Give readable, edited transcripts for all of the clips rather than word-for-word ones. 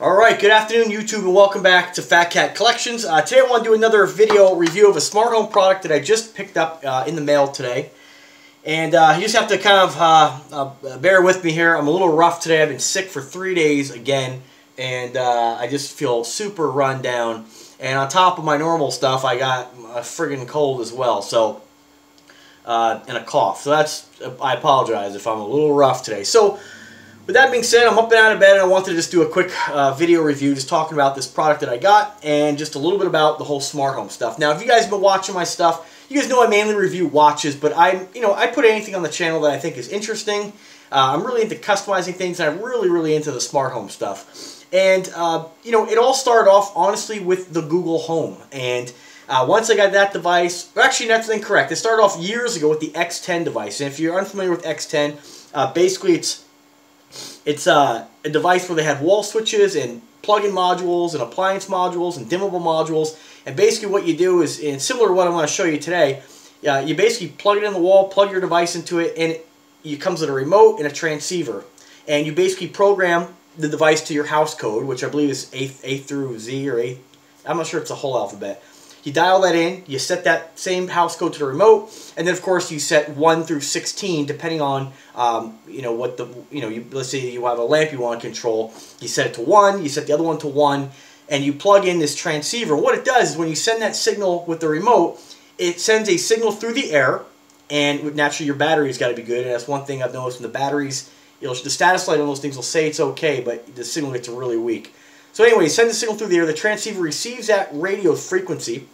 Alright, good afternoon YouTube and welcome back to Fat Cat Collections. Today I want to do another video review of a smart home product that I just picked up in the mail today. And you just have to kind of bear with me here. I'm a little rough today. I've been sick for 3 days again. And I just feel super run down. And on top of my normal stuff, I got a friggin' cold as well. So, and a cough. So I apologize if I'm a little rough today. So, with that being said, I'm up and out of bed and I wanted to just do a quick video review just talking about this product that I got and just a little bit about the whole smart home stuff. Now, if you guys have been watching my stuff, you guys know I mainly review watches, but I put anything on the channel that I think is interesting. I'm really into customizing things and I'm really into the smart home stuff. And, it all started off, honestly, with the Google Home. And once I got that device, or actually that's incorrect. It started off years ago with the X10 device. And if you're unfamiliar with X10, basically it's a device where they have wall switches and plug-in modules and appliance modules and dimmable modules. And basically what you do is, and similar to what I'm going to show you today, you basically plug it in the wall, plug your device into it, and it comes with a remote and a transceiver. And you basically program the device to your house code, which I believe is A through Z or A. I'm not sure it's the whole alphabet. You dial that in, you set that same house code to the remote, and then of course you set 1 through 16 depending on let's say you have a lamp you want to control. You set it to 1, you set the other one to 1, and you plug in this transceiver. What it does is when you send that signal with the remote, it sends a signal through the air, and naturally your battery's got to be good. And that's one thing I've noticed in the batteries. The status light on those things will say it's okay, but the signal gets really weak. So anyway, send the signal through the air. The transceiver receives that radio frequency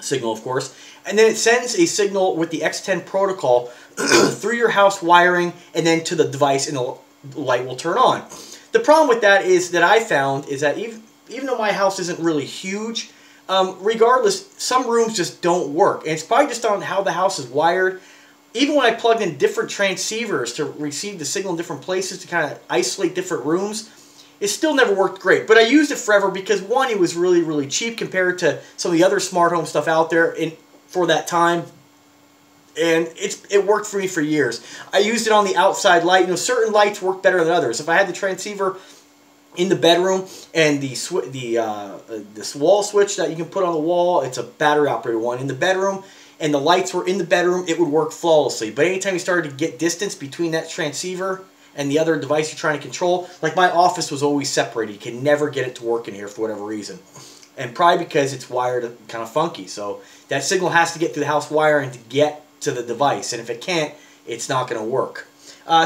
signal, of course, and then it sends a signal with the X10 protocol through your house wiring and then to the device, and the light will turn on. The problem with that is that I found is that even though my house isn't really huge, regardless, some rooms just don't work, and it's probably just on how the house is wired. Even when I plugged in different transceivers to receive the signal in different places to kind of isolate different rooms, it still never worked great. But I used it forever because, one, it was really cheap compared to some of the other smart home stuff out there for that time. And it worked for me for years. I used it on the outside light. Certain lights work better than others. If I had the transceiver in the bedroom and this wall switch that you can put on the wall, it's a battery operated one, in the bedroom, and the lights were in the bedroom, it would work flawlessly. But anytime you started to get distance between that transceiver and the other device you're trying to control, like my office was always separated. You can never get it to work in here for whatever reason. And probably because it's wired kind of funky. So that signal has to get through the house wiring to get to the device. And if it can't, it's not going to work.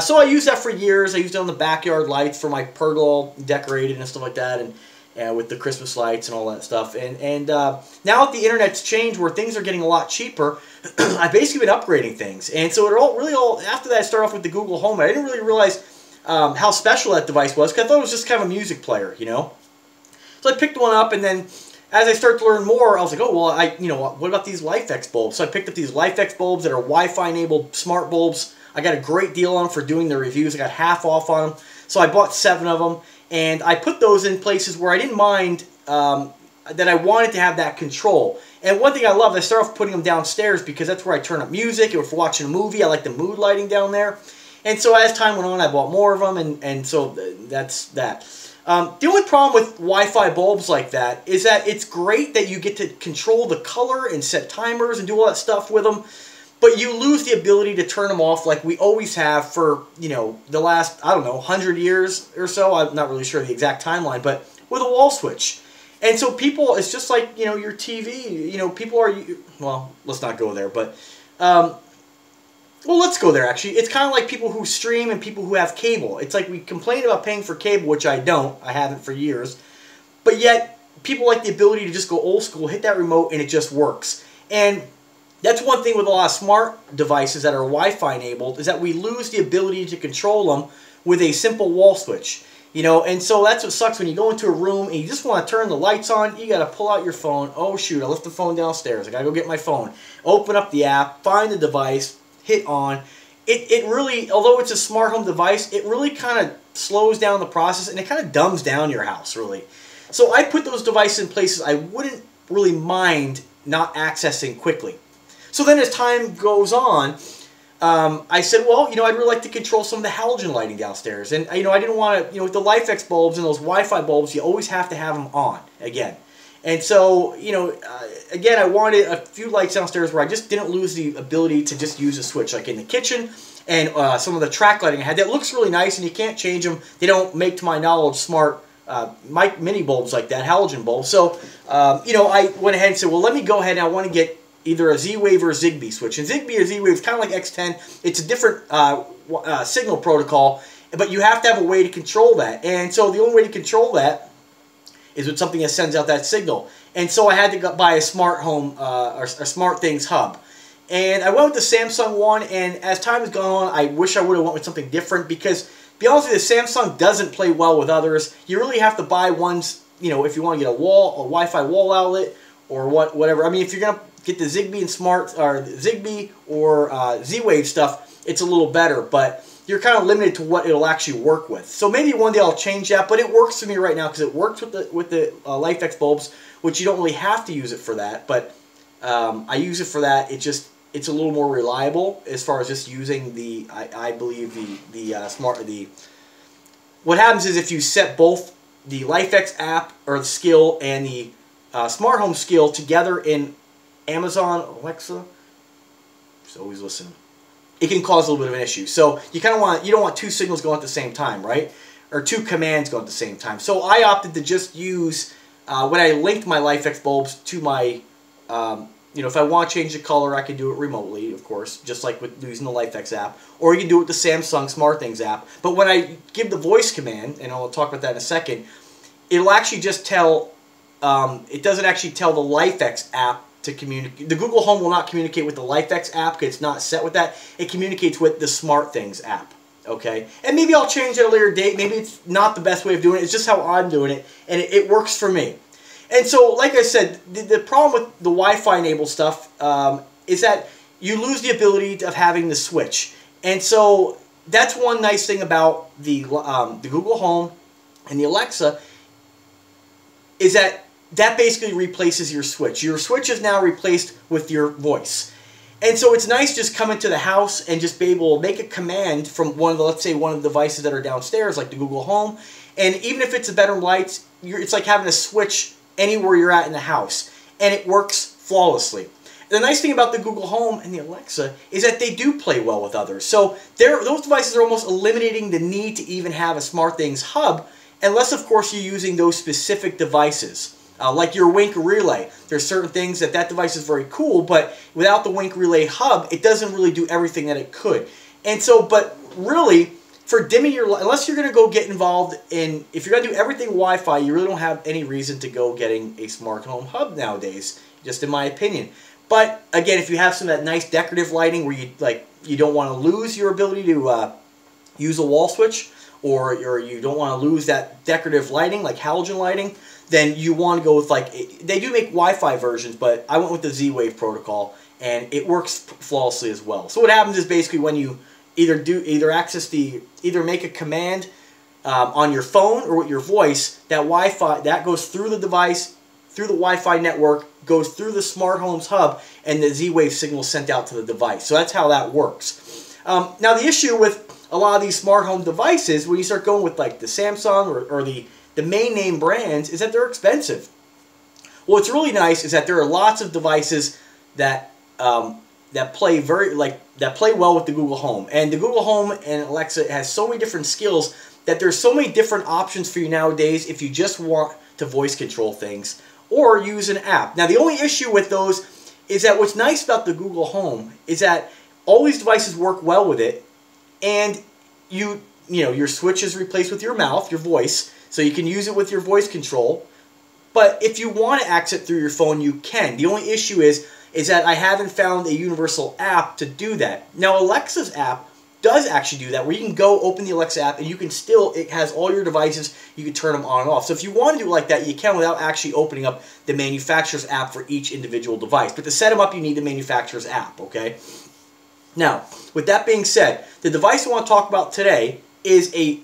So I used that for years. I used it on the backyard lights for my pergola all decorated and stuff like that. And with the Christmas lights and all that stuff. And now that the internet's changed where things are getting a lot cheaper, I've basically been upgrading things. And so after that I started off with the Google Home. I didn't really realize how special that device was, because I thought it was just kind of a music player, So I picked one up, and then as I started to learn more, I was like, oh, well, what about these LifeX bulbs? So I picked up these LifeX bulbs that are Wi-Fi enabled smart bulbs. I got a great deal on them for doing the reviews. I got half off on them. So I bought 7 of them. And I put those in places where I didn't mind that I wanted to have that control. And one thing I love, I start off putting them downstairs because that's where I turn up music. Or if we're watching a movie, I like the mood lighting down there. And so as time went on, I bought more of them, and so that's that. The only problem with Wi-Fi bulbs like that is that it's great that you get to control the color and set timers and do all that stuff with them. But you lose the ability to turn them off like we always have for, the last, 100 years or so. I'm not really sure the exact timeline, but with a wall switch. And so people, it's just like, your TV. People are, well, let's not go there, but, well, let's go there, actually. It's kind of like people who stream and people who have cable. It's like we complain about paying for cable, which I don't. I haven't for years. But yet, people like the ability to just go old school, hit that remote, and it just works. And that's one thing with a lot of smart devices that are Wi-Fi enabled, is that we lose the ability to control them with a simple wall switch. And so that's what sucks when you go into a room and you just want to turn the lights on. You got to pull out your phone. Oh shoot, I left the phone downstairs. I got to go get my phone. Open up the app, find the device, hit on. It really, although it's a smart home device, it really kind of slows down the process and it kind of dumbs down your house, really. So I put those devices in places I wouldn't really mind not accessing quickly. So then as time goes on, I said, well, I'd really like to control some of the halogen lighting downstairs. And, I didn't want to, with the LifeX bulbs and those Wi-Fi bulbs, you always have to have them on, again. And so, again, I wanted a few lights downstairs where I just didn't lose the ability to just use a switch, like in the kitchen and some of the track lighting I had. That looks really nice, and you can't change them. They don't make, to my knowledge, smart mini bulbs like that, halogen bulbs. So, I went ahead and said, well, let me go ahead and I want to get either a Z-Wave or a Zigbee switch. And Zigbee or Z-Wave is kind of like X10. It's a different signal protocol, but you have to have a way to control that. And so the only way to control that is with something that sends out that signal. And so I had to go buy a smart home or a Smart Things hub. And I went with the Samsung one, and as time has gone on, I wish I would have went with something different because, to be honest with you, Samsung doesn't play well with others. You really have to buy ones, if you want to get a Wi-Fi wall outlet or whatever. I mean, if you're going to get the Zigbee and Zigbee or Z-Wave stuff, it's a little better, but you're kind of limited to what it'll actually work with. So maybe one day I'll change that, but it works for me right now because it works with the LifeX bulbs, which you don't really have to use it for that, but I use it for that. It's a little more reliable as far as just using I believe what happens is if you set both the LifeX app or the skill and the smart home skill together in Amazon Alexa, just always listen, it can cause a little bit of an issue. So you don't want two signals going at the same time, right? Or two commands going at the same time. So I opted to just use, when I linked my LifeX bulbs to my, if I want to change the color, I can do it remotely, of course, just like with using the LifeX app. Or you can do it with the Samsung SmartThings app. But when I give the voice command, and I'll talk about that in a second, it'll actually just tell, it doesn't actually tell the LifeX app to communicate. The Google Home will not communicate with the LifeX app because it's not set with that. It communicates with the SmartThings app. Okay? And maybe I'll change it at a later date. Maybe it's not the best way of doing it. It's just how I'm doing it. And it works for me. And so, like I said, the problem with the Wi-Fi enabled stuff is that you lose the ability of having the switch. And so that's one nice thing about the Google Home and the Alexa is that basically replaces your switch. Your switch is now replaced with your voice. And so it's nice just come into the house and just be able to make a command from let's say one of the devices that are downstairs, like the Google Home. And even if it's the bedroom lights, it's like having a switch anywhere you're at in the house. And it works flawlessly. The nice thing about the Google Home and the Alexa is that they do play well with others. So those devices are almost eliminating the need to even have a SmartThings hub, unless, of course, you're using those specific devices. Like your Wink Relay. There's certain things that device is very cool, but without the Wink Relay hub, it doesn't really do everything that it could. And so, but really, for dimming your light, unless you're going to go get involved in, if you're going to do everything Wi-Fi, you really don't have any reason to go getting a smart home hub nowadays, just in my opinion. But again, if you have some of that nice decorative lighting where you don't want to lose your ability to use a wall switch, or you don't want to lose that decorative lighting, like halogen lighting, then you want to go with they do make Wi-Fi versions, but I went with the Z-Wave protocol, and it works flawlessly as well. So what happens is basically when you either make a command on your phone or with your voice, that Wi-Fi, that goes through the device, through the Wi-Fi network, goes through the Smart Homes hub, and the Z-Wave signal is sent out to the device. So that's how that works. Now the issue with a lot of these smart home devices, when you start going with like the Samsung or the main name brands, is that they're expensive. What's really nice is that there are lots of devices that play well with the Google Home, and the Google Home and Alexa has so many different skills that there's so many different options for you nowadays if you just want to voice control things or use an app. Now the only issue with those is that what's nice about the Google Home is that all these devices work well with it, and your switch is replaced with your mouth, your voice, so you can use it with your voice control. But if you want to access it through your phone, you can. The only issue is that I haven't found a universal app to do that. Now Alexa's app does actually do that, where you can go open the Alexa app and you can it has all your devices, you can turn them on and off. So if you want to do it like that, you can without actually opening up the manufacturer's app for each individual device. But to set them up, you need the manufacturer's app, okay? Now, with that being said, the device I want to talk about today is the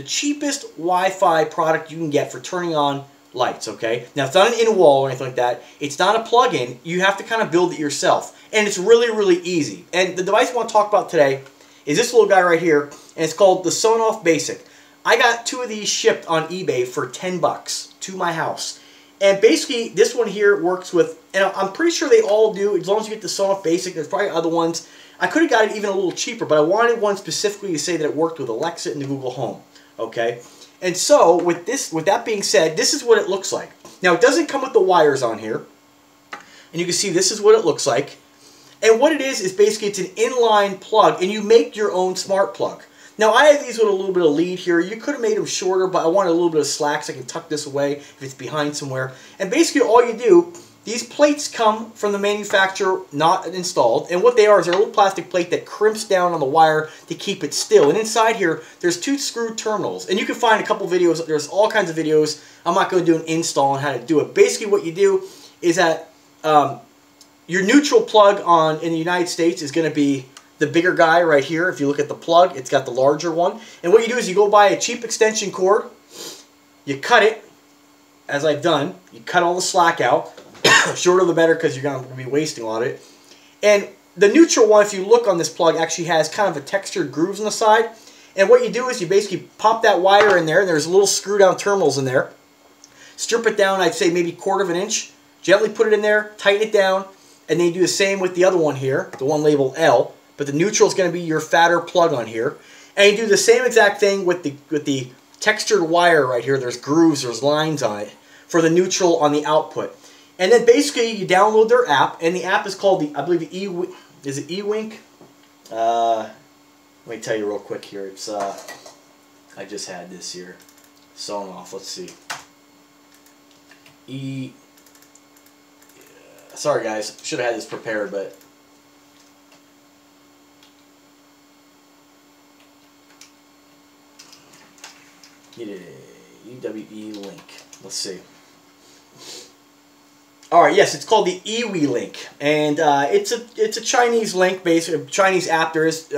cheapest Wi-Fi product you can get for turning on lights, okay? Now, it's not an in-wall or anything like that. It's not a plug-in. You have to kind of build it yourself. And it's really, really easy. And the device I want to talk about today is this little guy right here, and it's called the Sonoff Basic. I got 2 of these shipped on eBay for 10 bucks to my house. And basically, this one here works with, and I'm pretty sure they all do, as long as you get the Sonoff Basic. There's probably other ones. I could have got it even a little cheaper, but I wanted one specifically to say that it worked with Alexa and the Google Home, okay? And so, with that being said, this is what it looks like. Now, it doesn't come with the wires on here. And you can see this is what it looks like. And what it is basically it's an inline plug, and you make your own smart plug. Now, I have these with a little bit of lead here. You could have made them shorter, but I wanted a little bit of slack so I can tuck this away if it's behind somewhere. And basically, all you do, these plates come from the manufacturer, not installed. And what they are is they're a little plastic plate that crimps down on the wire to keep it still. And inside here, there's 2 screw terminals. And you can find a couple videos. There's all kinds of videos. I'm not going to do an install on how to do it. Basically, what you do is that your neutral plug in the United States is going to be the bigger guy right here. If you look at the plug, it's got the larger one. And what you do is you go buy a cheap extension cord, you cut it, as I've done, you cut all the slack out, shorter the better because you're going to be wasting a lot of it. And the neutral one, if you look on this plug, actually has kind of a textured grooves on the side. And what you do is you basically pop that wire in there, and there's little screw down terminals in there. Strip it down, I'd say maybe 1/4 of an inch. Gently put it in there, tighten it down, and then you do the same with the other one here, the one labeled L. But the neutral is going to be your fatter plug on here. And you do the same exact thing with the textured wire right here. There's grooves, there's lines on it for the neutral on the output. And then basically you download their app, and the app is called I believe is it eWink? Let me tell you real quick here. It's I just had this here. Sonoff, let's see. Sorry guys, should have had this prepared, but EWE link. Let's see. All right, yes, it's called the eWe link, and it's a Chinese link, basically a Chinese app. There is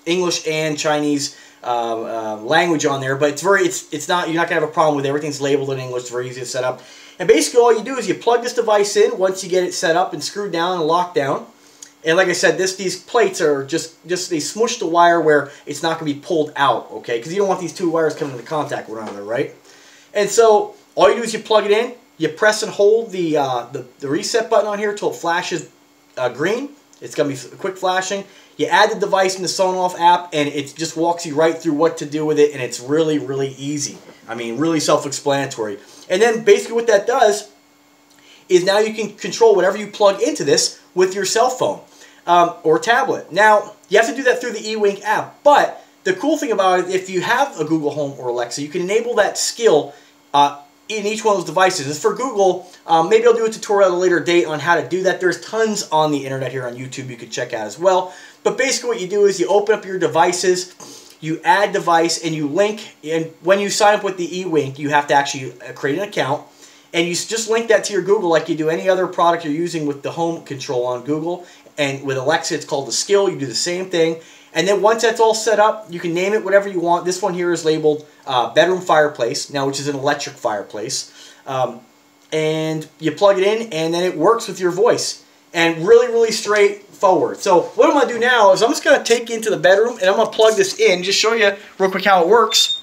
English and Chinese language on there, but it's not, you're not gonna have a problem with it. Everything's labeled in English. It's very easy to set up. And basically, all you do is you plug this device in once you get it set up and screwed down and locked down. And like I said, these plates are just they smush the wire where it's not going to be pulled out, okay? Because you don't want these 2 wires coming into contact with one another, right? And so all you do is you plug it in, you press and hold the reset button on here until it flashes green. It's going to be quick flashing. You add the device in the Sonoff app, and it just walks you right through what to do with it, and it's really, really easy. I mean, really self-explanatory. And then basically what that does is now you can control whatever you plug into this with your cell phone or tablet. Now, you have to do that through the eWink app, but the cool thing about it, if you have a Google Home or Alexa, you can enable that skill in each one of those devices. As for Google, maybe I'll do a tutorial at a later date on how to do that. There's tons on the internet here on YouTube you could check out as well. But basically what you do is you open up your devices, you add device, and you link. And when you sign up with the eWink, you have to actually create an account. And you just link that to your Google like you do any other product you're using with the home control on Google. And with Alexa, it's called the skill. You do the same thing. And then once that's all set up, you can name it whatever you want. This one here is labeled bedroom fireplace, now which is an electric fireplace. And you plug it in, and then it works with your voice. And really, really straightforward. So what I'm going to do now is I'm just going to take you into the bedroom, and I'm going to plug this in, just show you real quick how it works.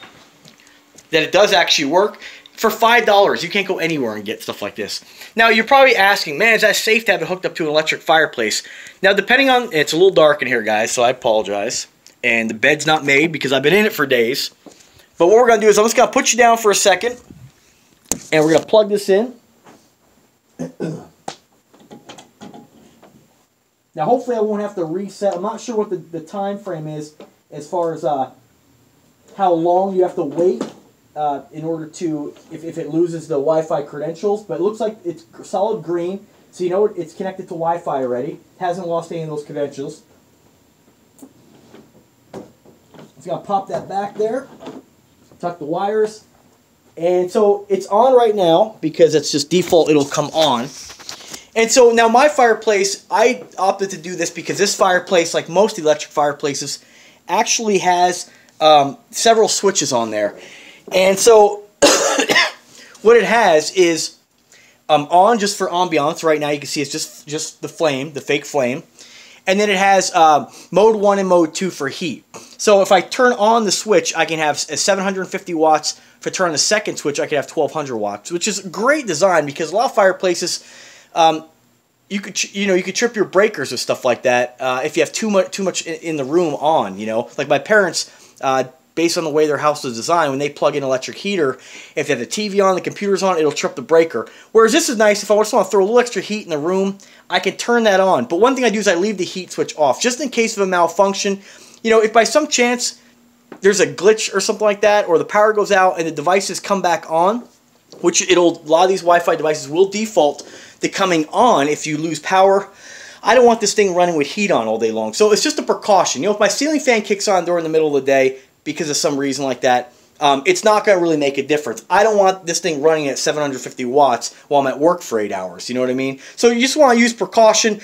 That it does actually work. For $5, you can't go anywhere and get stuff like this. Now, you're probably asking, man, is that safe to have it hooked up to an electric fireplace? Now, depending on, it's a little dark in here, guys, so I apologize. And the bed's not made because I've been in it for days. But what we're going to do is I'm just going to put you down for a second. And we're going to plug this in. Now, hopefully I won't have to reset. I'm not sure what the time frame is as far as how long you have to wait. In order to, if it loses the Wi-Fi credentials, but it looks like it's solid green, so you know it's connected to Wi-Fi already. It hasn't lost any of those credentials. Just gonna pop that back there, tuck the wires, and so it's on right now because it's just default. It'll come on. And so now my fireplace, I opted to do this because this fireplace, like most electric fireplaces, actually has several switches on there. And so what it has is on just for ambiance. Right now you can see it's just the flame, the fake flame. And then it has mode 1 and mode 2 for heat. So if I turn on the switch, I can have 750 watts. If I turn on the second switch, I can have 1200 watts, which is a great design because a lot of fireplaces, you could trip your breakers or stuff like that if you have too much in the room on. Like my parents, based on the way their house was designed, when they plug in an electric heater, if they have the TV on, the computer's on, it'll trip the breaker. Whereas this is nice. If I just want to throw a little extra heat in the room, I can turn that on. But one thing I do is I leave the heat switch off, just in case of a malfunction. If by some chance there's a glitch or something like that, or the power goes out and the devices come back on, which a lot of these Wi-Fi devices will default to coming on if you lose power. I don't want this thing running with heat on all day long. So it's just a precaution. If my ceiling fan kicks on during the middle of the day because of some reason like that, it's not going to really make a difference. I don't want this thing running at 750 watts while I'm at work for 8 hours. You know what I mean? So you just want to use precaution.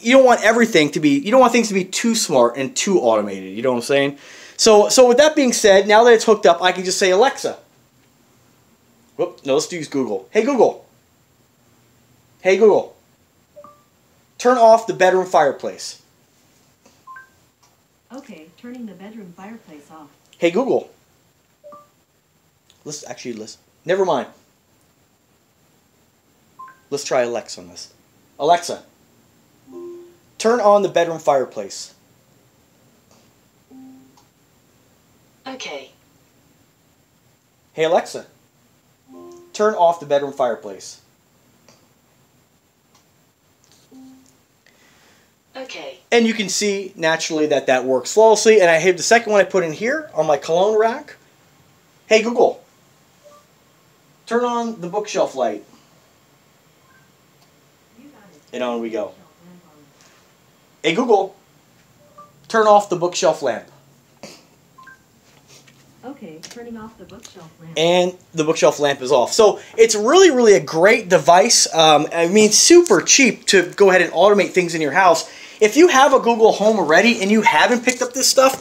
You don't want everything to be, you don't want things to be too smart and too automated. You know what I'm saying? So with that being said, now that it's hooked up, I can just say, Alexa. Whoop, no, let's use Google. Hey Google. Hey Google. Turn off the bedroom fireplace. Okay, turning the bedroom fireplace off. Hey Google. Let's never mind. Let's try Alexa on this. Alexa, turn on the bedroom fireplace. Okay. Hey Alexa, turn off the bedroom fireplace. Okay. And you can see naturally that works flawlessly. And I have the second one I put in here on my cologne rack. Hey Google, turn on the bookshelf light. And on we go. Hey Google, turn off the bookshelf lamp. Okay, turning off the bookshelf lamp. And the bookshelf lamp is off. So it's really, really a great device. I mean, super cheap to go ahead and automate things in your house. If you have a Google Home already and you haven't picked up this stuff,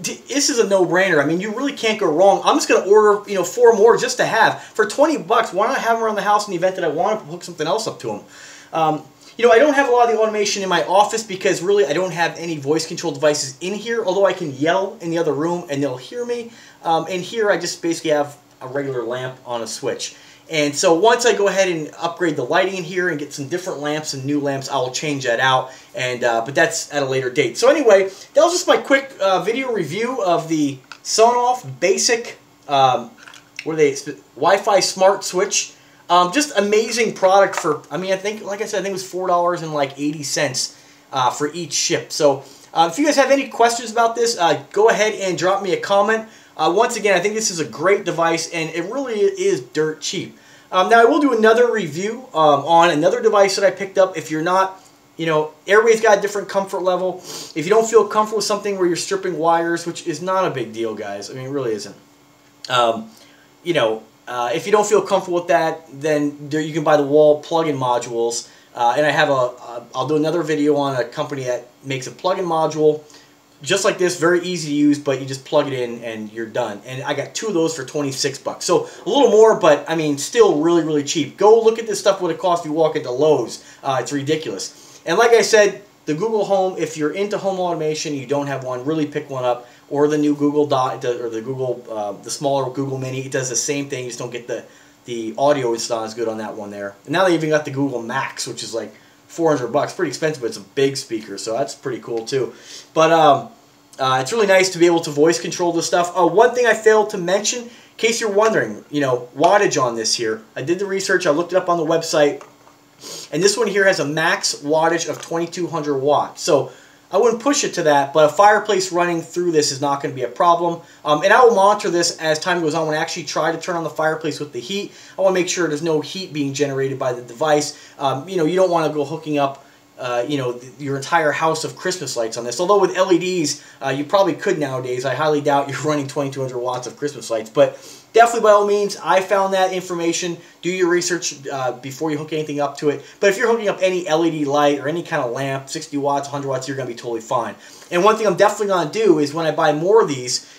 this is a no-brainer. I mean, you really can't go wrong. I'm just going to order, 4 more just to have. For 20 bucks, why not have them around the house in the event that I want to hook something else up to them? I don't have a lot of the automation in my office because really I don't have any voice control devices in here, although I can yell in the other room and they'll hear me. And here I just basically have a regular lamp on a switch. And so once I go ahead and upgrade the lighting in here and get some different lamps and new lamps, I'll change that out. And but that's at a later date. So anyway, that was just my quick video review of the Sonoff Basic Wi-Fi Smart Switch. Just amazing product for, I think, like I said, I think it was $4.80 for each ship. So if you guys have any questions about this, go ahead and drop me a comment. Once again, I think this is a great device, and it really is dirt cheap. Now, I will do another review on another device that I picked up. If you're not, everybody's got a different comfort level. If you don't feel comfortable with something where you're stripping wires, which is not a big deal, guys. I mean, it really isn't. If you don't feel comfortable with that, then you can buy the wall plug-in modules. And I have I'll do another video on a company that makes a plug-in module just like this, very easy to use, but you just plug it in and you're done. And I got 2 of those for 26 bucks. So a little more, but I mean, still really, really cheap. Go look at this stuff, what it costs if you walk into Lowe's. It's ridiculous. And like I said, the Google Home, if you're into home automation, you don't have one, really pick one up. Or the new Google Dot, or the Google, the smaller Google Mini, it does the same thing. You just don't get the audio is not as good on that one there. And now they even got the Google Max, which is like 400 bucks, pretty expensive, but it's a big speaker, so that's pretty cool too. But it's really nice to be able to voice control this stuff. One thing I failed to mention, in case you're wondering, wattage on this here. I did the research, I looked it up on the website, and this one here has a max wattage of 2200 watts. So I wouldn't push it to that, but a fireplace running through this is not going to be a problem. And I will monitor this as time goes on. When I actually try to turn on the fireplace with the heat, I want to make sure there's no heat being generated by the device. You don't want to go hooking up your entire house of Christmas lights on this. Although with LEDs, you probably could nowadays. I highly doubt you're running 2200 watts of Christmas lights, but definitely by all means, I found that information. Do your research before you hook anything up to it. But if you're hooking up any LED light or any kind of lamp, 60 watts, 100 watts, you're going to be totally fine. And one thing I'm definitely going to do is when I buy more of these,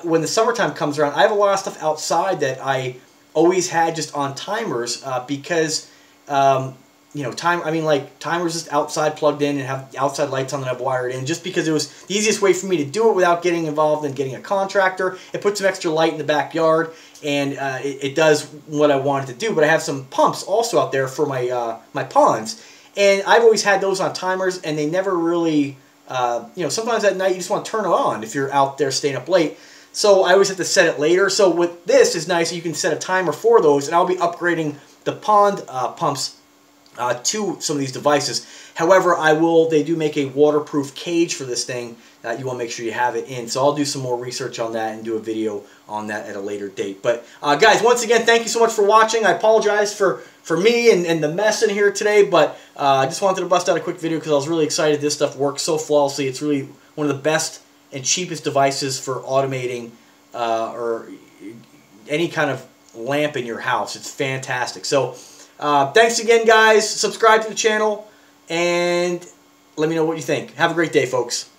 when the summertime comes around, I have a lot of stuff outside that I always had just on timers because you know, timers just outside plugged in and have outside lights on that I've wired in, just because it was the easiest way for me to do it without getting involved in getting a contractor. It puts some extra light in the backyard, and it does what I wanted to do. But I have some pumps also out there for my my ponds, and I've always had those on timers, and they never really, you know, sometimes at night you just want to turn it on if you're out there staying up late. So I always have to set it later. So with this, is nice, you can set a timer for those, and I'll be upgrading the pond pumps to some of these devices. However, they do make a waterproof cage for this thing that you want to make sure you have it in. So I'll do some more research on that and do a video on that at a later date. But guys, once again, thank you so much for watching. I apologize for me and the mess in here today, but I just wanted to bust out a quick video because I was really excited. This stuff works so flawlessly. It's really one of the best and cheapest devices for automating or any kind of lamp in your house. It's fantastic. So thanks again, guys. Subscribe to the channel and let me know what you think. Have a great day, folks.